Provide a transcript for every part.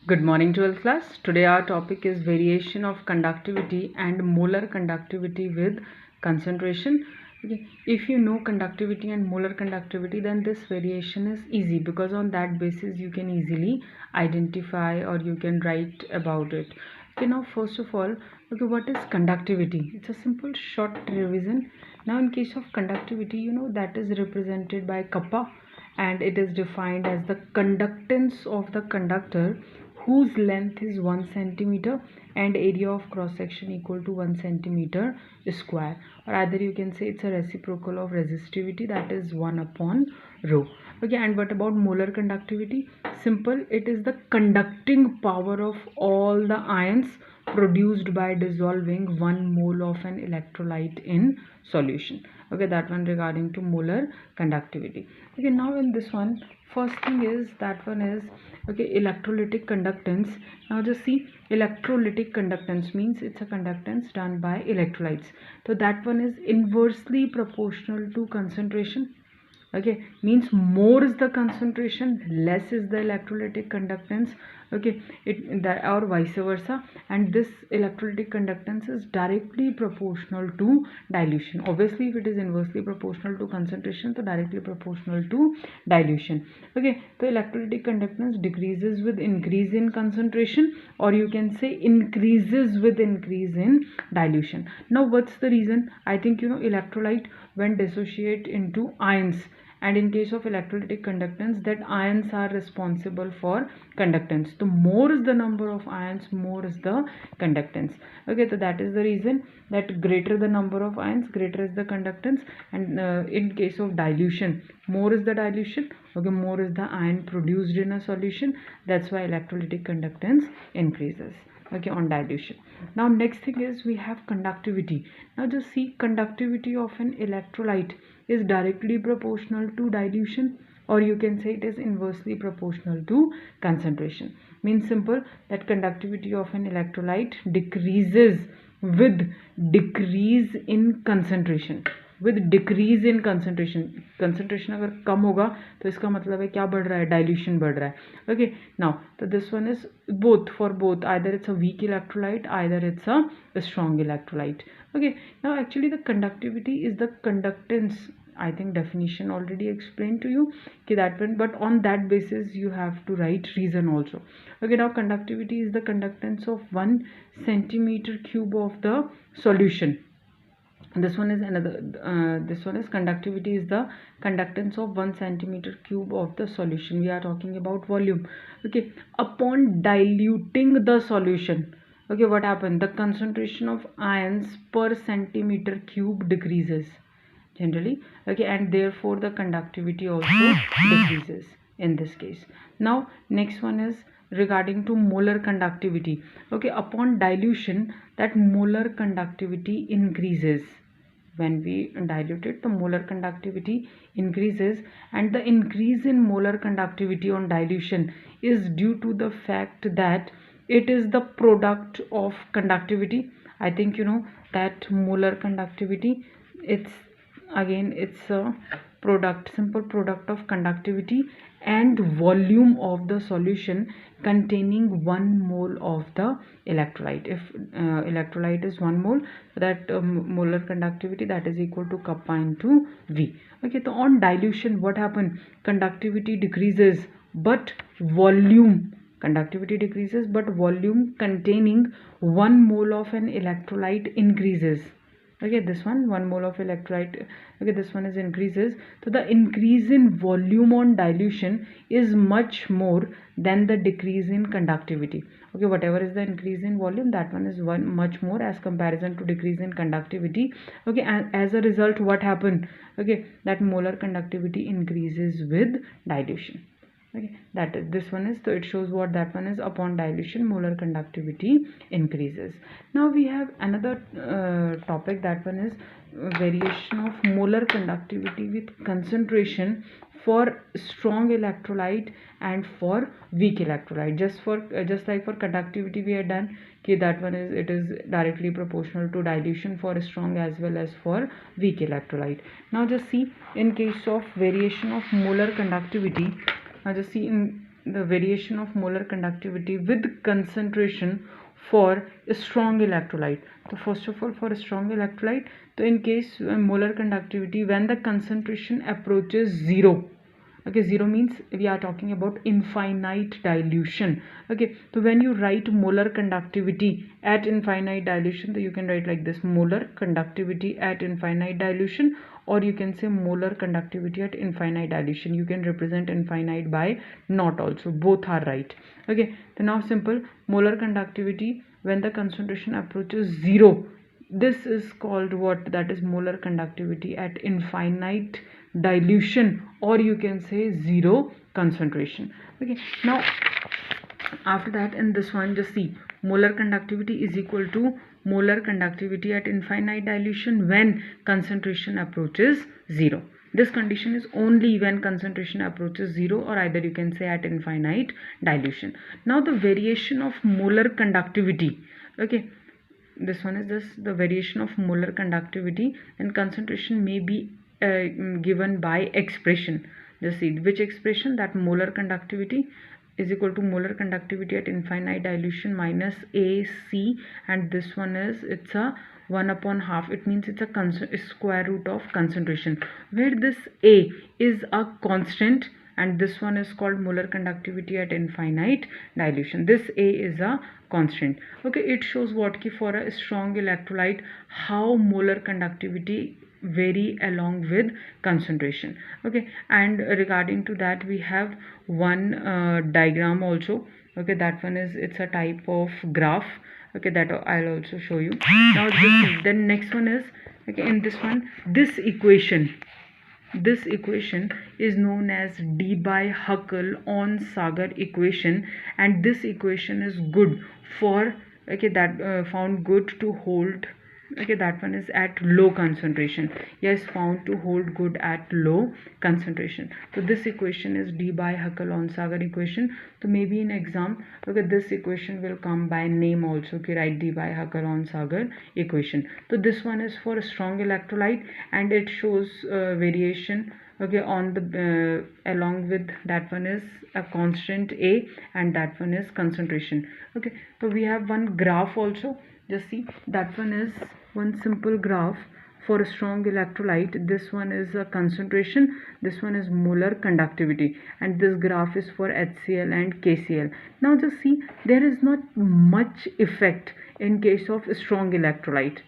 Good morning, 12th class. Today our topic is variation of conductivity and molar conductivity with concentration. Okay. If you know conductivity and molar conductivity, then this variation is easy because on that basis you can easily identify or you can write about it. Okay, now first of all, okay, what is conductivity? It's a simple short revision. Now in case of conductivity, you know that is represented by kappa, and it is defined as the conductance of the conductor whose length is 1 centimeter and area of cross section equal to 1 centimeter square, or either you can say it's a reciprocal of resistivity, that is 1 upon rho. Okay, and what about molar conductivity? Simple, it is the conducting power of all the ions produced by dissolving 1 mole of an electrolyte in solution. Okay, that one regarding to molar conductivity. Okay, now in this one, first thing is that one is, okay, electrolytic conductance. Now just see, electrolytic conductance means it's a conductance done by electrolytes, so that one is inversely proportional to concentration. Okay, means more is the concentration, less is the electrolytic conductance. Okay, it that or vice versa, and this electrolytic conductance is directly proportional to dilution. Obviously if it is inversely proportional to concentration, so directly proportional to dilution. Okay, so electrolytic conductance decreases with increase in concentration, or you can say increases with increase in dilution. Now what's the reason? I think you know electrolyte when dissociate into ions, and in case of electrolytic conductance, that ions are responsible for conductance. The more is the number of ions, more is the conductance. Okay, so that is the reason that greater the number of ions, greater is the conductance, and in case of dilution, more is the dilution, okay, more is the ion produced in a solution. That's why electrolytic conductance increases, okay, on dilution. Now next thing is we have conductivity. Now just see, conductivity of an electrolyte is directly proportional to dilution, or you can say it is inversely proportional to concentration. Means simple, that conductivity of an electrolyte decreases with decrease in concentration. With decrease in concentration, concentration अगर कम होगा तो इसका मतलब है क्या बढ़ रहा है, डाइल्यूशन बढ़ रहा है. ओके, नाउ तो this one is both for both, either it's a weak electrolyte, either it's a strong electrolyte. Okay, now actually the conductivity is the conductance. I think definition already explained to you, okay, that one, but on that basis you have to write reason also. Okay, now conductivity is the conductance of 1 centimeter cube of the solution. This one is another, this one is conductivity is the conductance of 1 centimeter cube of the solution. We are talking about volume. Okay, upon diluting the solution, okay, what happened, the concentration of ions per centimeter cube decreases generally. Okay, and therefore the conductivity also decreases in this case. Now next one is regarding to molar conductivity. Okay, upon dilution, that molar conductivity increases. When we dilute it, the molar conductivity increases, and the increase in molar conductivity on dilution is due to the fact that it is the product of conductivity. I think you know that molar conductivity, it's again it's a product, simple product of conductivity and volume of the solution containing 1 mole of the electrolyte. If electrolyte is 1 mole, that molar conductivity, that is equal to kappa into V. Okay, so on dilution what happened, conductivity decreases but volume, conductivity decreases but volume containing 1 mole of an electrolyte increases. Okay, this one mole of electrolyte, okay, this one is increases. So the increase in volume on dilution is much more than the decrease in conductivity. Okay, whatever is the increase in volume, that one is one much more as comparison to decrease in conductivity. Okay, and as a result what happened, okay, that molar conductivity increases with dilution. Okay, that is, this one is, so it shows what that one is, upon dilution molar conductivity increases. Now we have another topic, that one is variation of molar conductivity with concentration for strong electrolyte and for weak electrolyte. Just like for conductivity we had done, okay, that one is, it is directly proportional to dilution for strong as well as for weak electrolyte. Now just see, in case of variation of molar conductivity, now just see, in the variation of molar conductivity with concentration for a strong electrolyte. So first of all, for a strong electrolyte, so in case molar conductivity when the concentration approaches zero. Okay, zero means we are talking about infinite dilution. Okay, so when you write molar conductivity at infinite dilution, so you can write like this: molar conductivity at infinite dilution, or you can say molar conductivity at infinite dilution. You can represent infinite by not also, both are right. Okay, so now simple: molar conductivity when the concentration approaches zero, this is called what? That is molar conductivity at infinite dilution, or you can say zero concentration. Okay, now after that, in this one, just see, molar conductivity is equal to molar conductivity at infinite dilution when concentration approaches zero. This condition is only when concentration approaches zero, or either you can say at infinite dilution. Now the variation of molar conductivity, okay, this one is just the variation of molar conductivity, and concentration may be given by expression. Just see which expression, that molar conductivity is equal to molar conductivity at infinite dilution minus AC, and this one is, it's a 1 upon half. It means it's a square root of concentration, where this A is a constant and this one is called molar conductivity at infinite dilution. This A is a constant. Okay, it shows what ki for a strong electrolyte how molar conductivity vary along with concentration. Okay, and regarding to that we have one diagram also. Okay, that one is, it's a type of graph. Okay, that I'll also show you. Now the next one is, okay, in this one, this equation is known as Debye-Huckel-Onsager equation, and this equation is good for, okay, that found good to hold, okay, that one is at low concentration. Yes, found to hold good at low concentration. So this equation is Debye-Huckel-Onsager equation. So maybe in exam, okay, this equation will come by name also. Okay, write Debye-Huckel-Onsager equation. So this one is for a strong electrolyte, and it shows variation, okay, on the along with that one is a constant A, and that one is concentration. Okay, so we have one graph also. Just see, that one is one simple graph for a strong electrolyte. This one is a concentration, this one is molar conductivity, and this graph is for HCl and KCl. Now just see, there is not much effect in case of a strong electrolyte.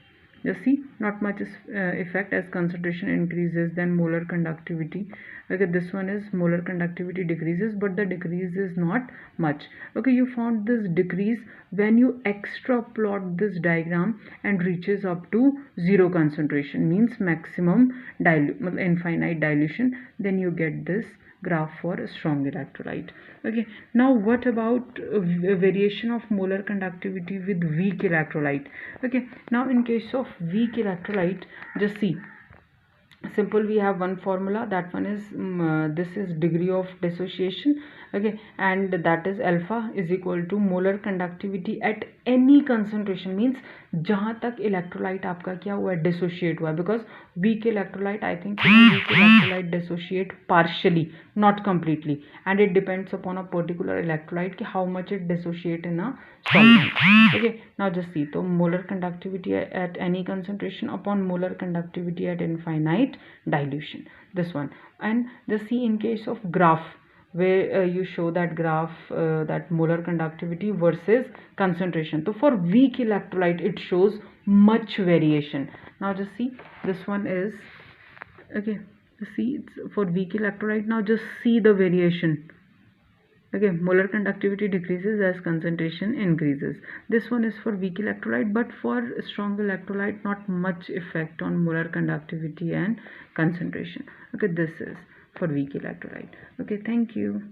Just see, not much effect. As concentration increases, then molar conductivity, okay, this one is molar conductivity decreases, but the decrease is not much. Okay, you found this decrease when you extra plot this diagram and reaches up to zero concentration, means maximum infinite dilution, then you get this graph for a strong electrolyte. Okay, now what about variation of molar conductivity with weak electrolyte? Okay, now in case of weak electrolyte, just see, simple, we have one formula. That one is this is degree of dissociation. Okay, and that is alpha is equal to molar conductivity at any concentration, means जहाँ तक electrolyte आपका क्या हुआ है, dissociate हुआ है, because weak electrolyte, I think weak electrolyte dissociate partially, not completely, and it depends upon a particular electrolyte कि how much it dissociate in a solvent. Okay, now just see, so molar conductivity at any concentration upon molar conductivity at infinite dilution, this one. And just see, in case of graph where you show that graph, that molar conductivity versus concentration, so for weak electrolyte it shows much variation. Now just see, this one is, okay, see, it's for weak electrolyte. Now just see the variation. Okay, molar conductivity decreases as concentration increases. This one is for weak electrolyte, but for strong electrolyte, not much effect on molar conductivity and concentration. Okay, this is for weak electrolyte. Okay, thank you.